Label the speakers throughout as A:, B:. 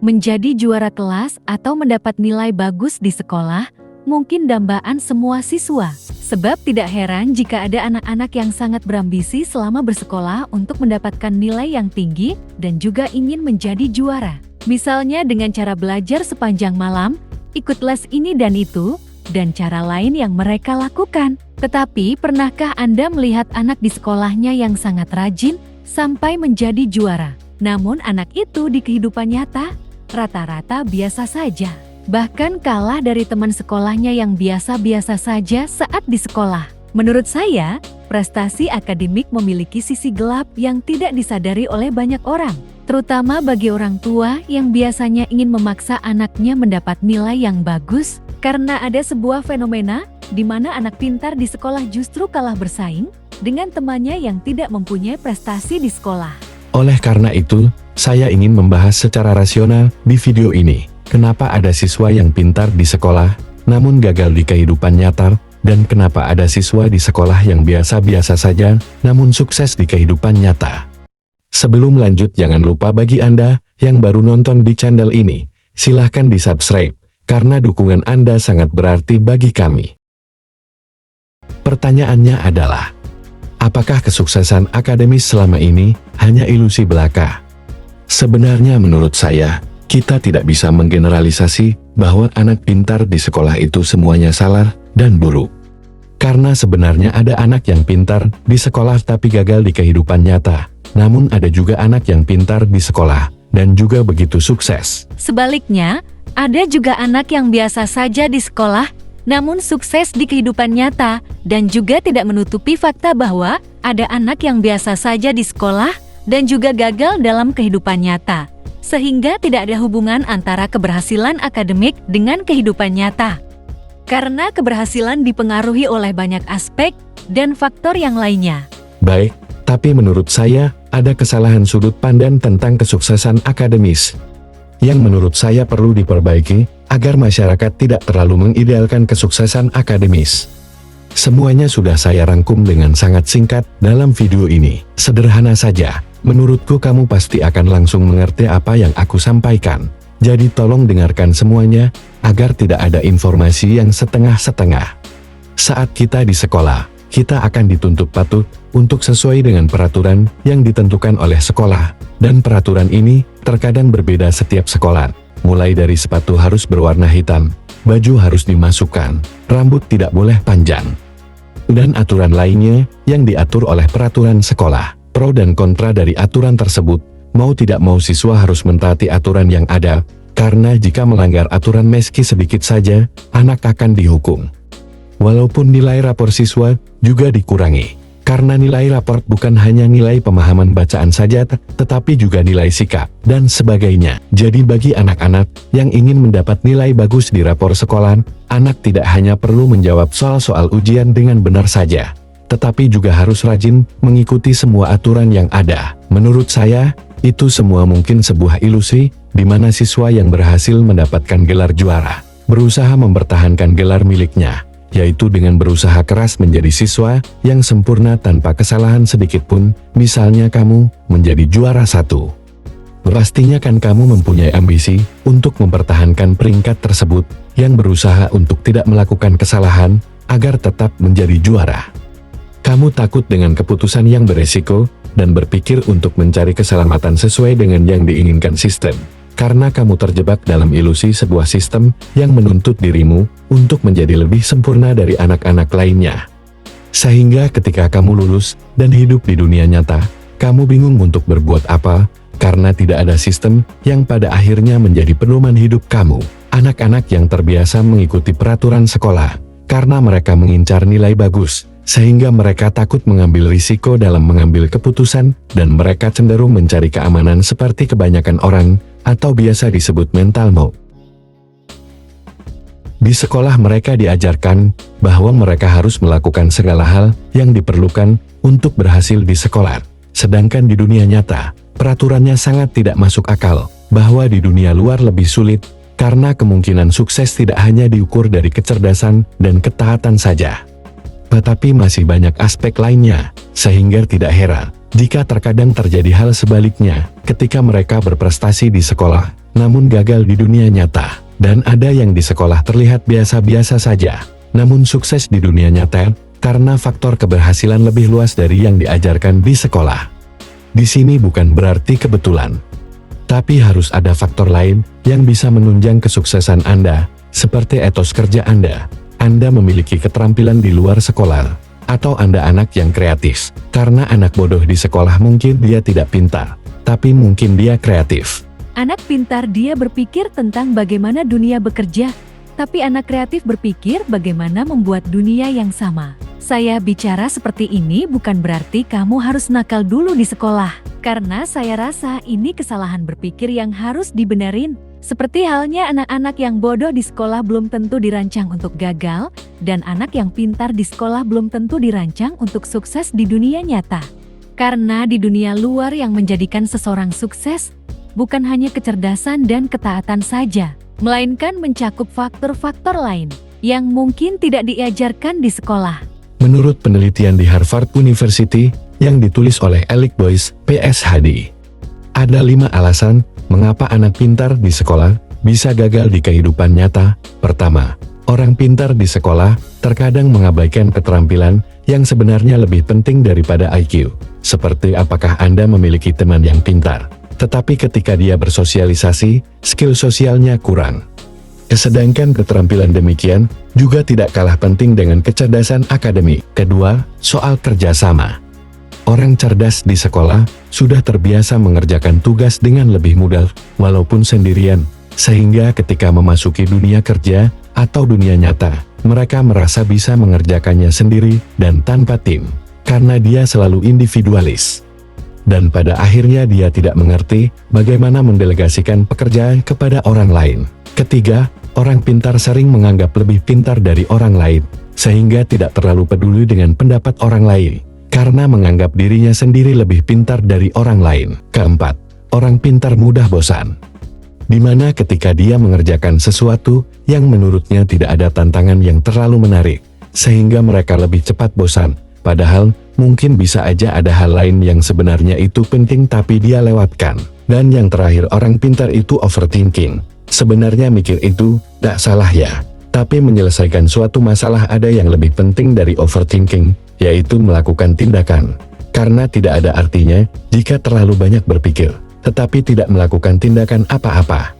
A: Menjadi juara kelas atau mendapat nilai bagus di sekolah mungkin dambaan semua siswa. Sebab tidak heran jika ada anak-anak yang sangat berambisi selama bersekolah untuk mendapatkan nilai yang tinggi dan juga ingin menjadi juara. Misalnya dengan cara belajar sepanjang malam, ikut les ini dan itu, dan cara lain yang mereka lakukan. Tetapi pernahkah Anda melihat anak di sekolahnya yang sangat rajin sampai menjadi juara? Namun anak itu di kehidupan nyata rata-rata biasa saja. Bahkan kalah dari teman sekolahnya yang biasa-biasa saja saat di sekolah. Menurut saya, prestasi akademik memiliki sisi gelap yang tidak disadari oleh banyak orang. Terutama bagi orang tua yang biasanya ingin memaksa anaknya mendapat nilai yang bagus. Karena ada sebuah fenomena di mana anak pintar di sekolah justru kalah bersaing dengan temannya yang tidak mempunyai prestasi di sekolah.
B: Oleh karena itu, saya ingin membahas secara rasional di video ini, kenapa ada siswa yang pintar di sekolah, namun gagal di kehidupan nyata, dan kenapa ada siswa di sekolah yang biasa-biasa saja, namun sukses di kehidupan nyata. Sebelum lanjut, jangan lupa bagi Anda yang baru nonton di channel ini, silahkan di-subscribe, karena dukungan Anda sangat berarti bagi kami. Pertanyaannya adalah, apakah kesuksesan akademis selama ini hanya ilusi belaka? Sebenarnya menurut saya, kita tidak bisa menggeneralisasi bahwa anak pintar di sekolah itu semuanya salah dan buruk. Karena sebenarnya ada anak yang pintar di sekolah tapi gagal di kehidupan nyata. Namun ada juga anak yang pintar di sekolah dan juga begitu sukses.
A: Sebaliknya, ada juga anak yang biasa saja di sekolah namun sukses di kehidupan nyata, dan juga tidak menutupi fakta bahwa ada anak yang biasa saja di sekolah dan juga gagal dalam kehidupan nyata. Sehingga tidak ada hubungan antara keberhasilan akademik dengan kehidupan nyata. Karena keberhasilan dipengaruhi oleh banyak aspek dan faktor yang lainnya.
B: Baik, tapi menurut saya ada kesalahan sudut pandang tentang kesuksesan akademis yang menurut saya perlu diperbaiki, agar masyarakat tidak terlalu mengidealkan kesuksesan akademis. Semuanya sudah saya rangkum dengan sangat singkat dalam video ini. Sederhana saja, menurutku kamu pasti akan langsung mengerti apa yang aku sampaikan. Jadi tolong dengarkan semuanya, agar tidak ada informasi yang setengah-setengah. Saat kita di sekolah, kita akan dituntut patuh untuk sesuai dengan peraturan yang ditentukan oleh sekolah. Dan peraturan ini terkadang berbeda setiap sekolah. Mulai dari sepatu harus berwarna hitam, baju harus dimasukkan, rambut tidak boleh panjang, dan aturan lainnya yang diatur oleh peraturan sekolah. Pro dan kontra dari aturan tersebut, mau tidak mau siswa harus mentaati aturan yang ada, karena jika melanggar aturan meski sedikit saja, anak akan dihukum. Walaupun nilai rapor siswa juga dikurangi. Karena nilai rapor bukan hanya nilai pemahaman bacaan saja, tetapi juga nilai sikap, dan sebagainya. Jadi bagi anak-anak yang ingin mendapat nilai bagus di rapor sekolah, anak tidak hanya perlu menjawab soal-soal ujian dengan benar saja, tetapi juga harus rajin mengikuti semua aturan yang ada. Menurut saya, itu semua mungkin sebuah ilusi, di mana siswa yang berhasil mendapatkan gelar juara, berusaha mempertahankan gelar miliknya, yaitu dengan berusaha keras menjadi siswa yang sempurna tanpa kesalahan sedikit pun. Misalnya kamu menjadi juara 1. Pastinya kan kamu mempunyai ambisi untuk mempertahankan peringkat tersebut, yang berusaha untuk tidak melakukan kesalahan, agar tetap menjadi juara. Kamu takut dengan keputusan yang beresiko, dan berpikir untuk mencari keselamatan sesuai dengan yang diinginkan sistem. Karena kamu terjebak dalam ilusi sebuah sistem yang menuntut dirimu untuk menjadi lebih sempurna dari anak-anak lainnya. Sehingga ketika kamu lulus dan hidup di dunia nyata, kamu bingung untuk berbuat apa, karena tidak ada sistem yang pada akhirnya menjadi pedoman hidup kamu. Anak-anak yang terbiasa mengikuti peraturan sekolah, karena mereka mengincar nilai bagus, sehingga mereka takut mengambil risiko dalam mengambil keputusan, dan mereka cenderung mencari keamanan seperti kebanyakan orang, atau biasa disebut mental mode. Di sekolah mereka diajarkan bahwa mereka harus melakukan segala hal yang diperlukan untuk berhasil di sekolah. Sedangkan di dunia nyata, peraturannya sangat tidak masuk akal, bahwa di dunia luar lebih sulit, karena kemungkinan sukses tidak hanya diukur dari kecerdasan dan ketaatan saja, tetapi masih banyak aspek lainnya, sehingga tidak heran Jika terkadang terjadi hal sebaliknya, ketika mereka berprestasi di sekolah, namun gagal di dunia nyata, dan ada yang di sekolah terlihat biasa-biasa saja, namun sukses di dunia nyata, karena faktor keberhasilan lebih luas dari yang diajarkan di sekolah. Di sini bukan berarti kebetulan, tapi harus ada faktor lain yang bisa menunjang kesuksesan Anda, seperti etos kerja Anda memiliki keterampilan di luar sekolah, atau Anda anak yang kreatif. Karena anak bodoh di sekolah mungkin dia tidak pintar, tapi mungkin dia kreatif.
A: Anak pintar dia berpikir tentang bagaimana dunia bekerja, tapi anak kreatif berpikir bagaimana membuat dunia yang sama. Saya bicara seperti ini bukan berarti kamu harus nakal dulu di sekolah, karena saya rasa ini kesalahan berpikir yang harus dibenerin. Seperti halnya anak-anak yang bodoh di sekolah belum tentu dirancang untuk gagal, dan anak yang pintar di sekolah belum tentu dirancang untuk sukses di dunia nyata. Karena di dunia luar yang menjadikan seseorang sukses, bukan hanya kecerdasan dan ketaatan saja, melainkan mencakup faktor-faktor lain yang mungkin tidak diajarkan di sekolah.
B: Menurut penelitian di Harvard University yang ditulis oleh Alec Boyce, PhD, ada 5 alasan mengapa anak pintar di sekolah bisa gagal di kehidupan nyata. Pertama, orang pintar di sekolah terkadang mengabaikan keterampilan yang sebenarnya lebih penting daripada IQ. Seperti apakah Anda memiliki teman yang pintar, tetapi ketika dia bersosialisasi, skill sosialnya kurang. Sedangkan keterampilan demikian juga tidak kalah penting dengan kecerdasan akademik. Kedua, soal kerjasama. Orang cerdas di sekolah sudah terbiasa mengerjakan tugas dengan lebih mudah, walaupun sendirian, sehingga ketika memasuki dunia kerja atau dunia nyata, mereka merasa bisa mengerjakannya sendiri dan tanpa tim, karena dia selalu individualis. Dan pada akhirnya dia tidak mengerti bagaimana mendelegasikan pekerjaan kepada orang lain. Ketiga, orang pintar sering menganggap lebih pintar dari orang lain, sehingga tidak terlalu peduli dengan pendapat orang lain, karena menganggap dirinya sendiri lebih pintar dari orang lain. Keempat, orang pintar mudah bosan, di mana ketika dia mengerjakan sesuatu yang menurutnya tidak ada tantangan yang terlalu menarik, sehingga mereka lebih cepat bosan, padahal mungkin bisa aja ada hal lain yang sebenarnya itu penting tapi dia lewatkan. Dan yang terakhir, orang pintar itu overthinking. Sebenarnya mikir itu tak salah ya, tapi menyelesaikan suatu masalah ada yang lebih penting dari overthinking, yaitu melakukan tindakan. Karena tidak ada artinya jika terlalu banyak berpikir, tetapi tidak melakukan tindakan apa-apa.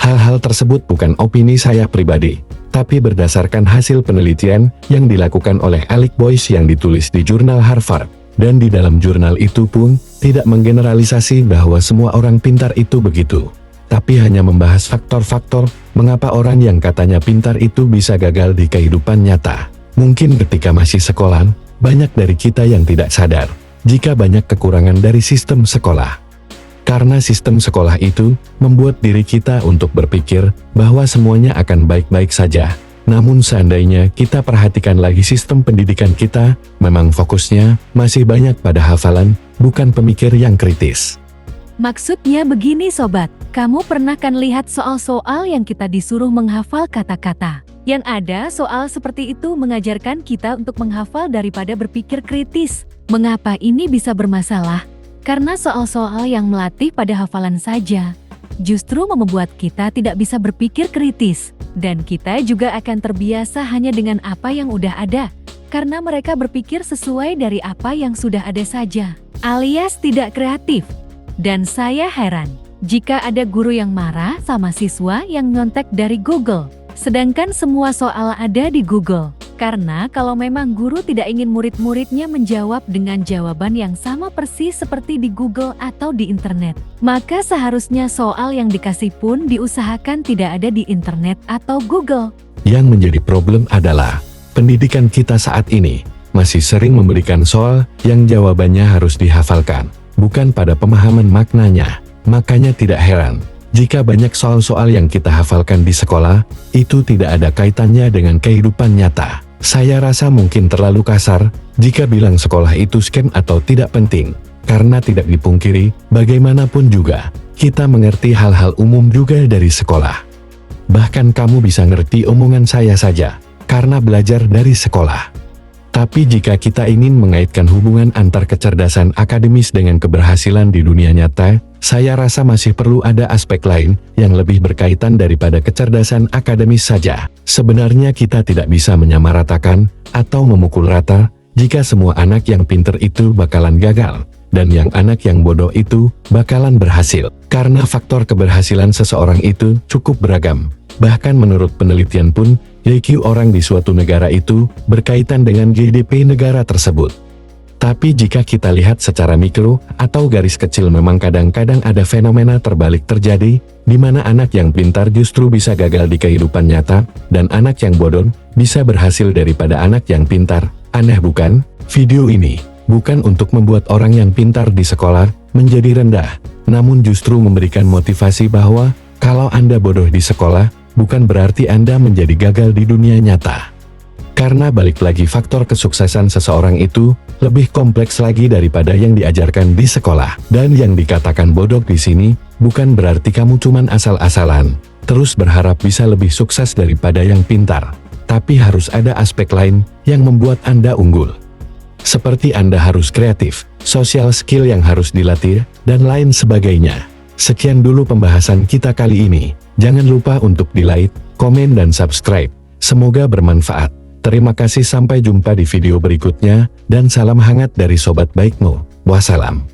B: Hal-hal tersebut bukan opini saya pribadi, tapi berdasarkan hasil penelitian yang dilakukan oleh Alec Boyce yang ditulis di jurnal Harvard. Dan di dalam jurnal itu pun tidak menggeneralisasi bahwa semua orang pintar itu begitu, tapi hanya membahas faktor-faktor mengapa orang yang katanya pintar itu bisa gagal di kehidupan nyata. Mungkin ketika masih sekolah, banyak dari kita yang tidak sadar jika banyak kekurangan dari sistem sekolah. Karena sistem sekolah itu membuat diri kita untuk berpikir bahwa semuanya akan baik-baik saja. Namun seandainya kita perhatikan lagi sistem pendidikan kita, memang fokusnya masih banyak pada hafalan, bukan pemikir yang kritis.
A: Maksudnya begini sobat, kamu pernah kan lihat soal-soal yang kita disuruh menghafal kata-kata? Yang ada soal seperti itu mengajarkan kita untuk menghafal daripada berpikir kritis. Mengapa ini bisa bermasalah? Karena soal-soal yang melatih pada hafalan saja, justru membuat kita tidak bisa berpikir kritis. Dan kita juga akan terbiasa hanya dengan apa yang udah ada, karena mereka berpikir sesuai dari apa yang sudah ada saja, alias tidak kreatif. Dan saya heran, jika ada guru yang marah sama siswa yang nyontek dari Google, sedangkan semua soal ada di Google. Karena kalau memang guru tidak ingin murid-muridnya menjawab dengan jawaban yang sama persis seperti di Google atau di internet, maka seharusnya soal yang dikasih pun diusahakan tidak ada di internet atau Google.
B: Yang menjadi problem adalah, pendidikan kita saat ini masih sering memberikan soal yang jawabannya harus dihafalkan, bukan pada pemahaman maknanya. Makanya tidak heran jika banyak soal-soal yang kita hafalkan di sekolah, itu tidak ada kaitannya dengan kehidupan nyata. Saya rasa mungkin terlalu kasar jika bilang sekolah itu scam atau tidak penting, karena tidak dipungkiri, bagaimanapun juga, kita mengerti hal-hal umum juga dari sekolah. Bahkan kamu bisa ngerti omongan saya saja, karena belajar dari sekolah. Tapi jika kita ingin mengaitkan hubungan antar kecerdasan akademis dengan keberhasilan di dunia nyata, saya rasa masih perlu ada aspek lain yang lebih berkaitan daripada kecerdasan akademis saja. Sebenarnya kita tidak bisa menyamaratakan atau memukul rata jika semua anak yang pinter itu bakalan gagal, dan yang anak yang bodoh itu bakalan berhasil. Karena faktor keberhasilan seseorang itu cukup beragam. Bahkan menurut penelitian pun, IQ orang di suatu negara itu berkaitan dengan GDP negara tersebut. Tapi jika kita lihat secara mikro atau garis kecil, memang kadang-kadang ada fenomena terbalik terjadi, di mana anak yang pintar justru bisa gagal di kehidupan nyata, dan anak yang bodoh bisa berhasil daripada anak yang pintar. Aneh bukan? Video ini bukan untuk membuat orang yang pintar di sekolah menjadi rendah, namun justru memberikan motivasi bahwa kalau Anda bodoh di sekolah, bukan berarti Anda menjadi gagal di dunia nyata. Karena balik lagi, faktor kesuksesan seseorang itu lebih kompleks lagi daripada yang diajarkan di sekolah. Dan yang dikatakan bodoh di sini bukan berarti kamu cuman asal-asalan terus berharap bisa lebih sukses daripada yang pintar. Tapi harus ada aspek lain yang membuat Anda unggul. Seperti Anda harus kreatif, social skill yang harus dilatih, dan lain sebagainya. Sekian dulu pembahasan kita kali ini. Jangan lupa untuk di-like, komen, dan subscribe. Semoga bermanfaat. Terima kasih, sampai jumpa di video berikutnya, dan salam hangat dari Sobat Baikmu. Wassalam.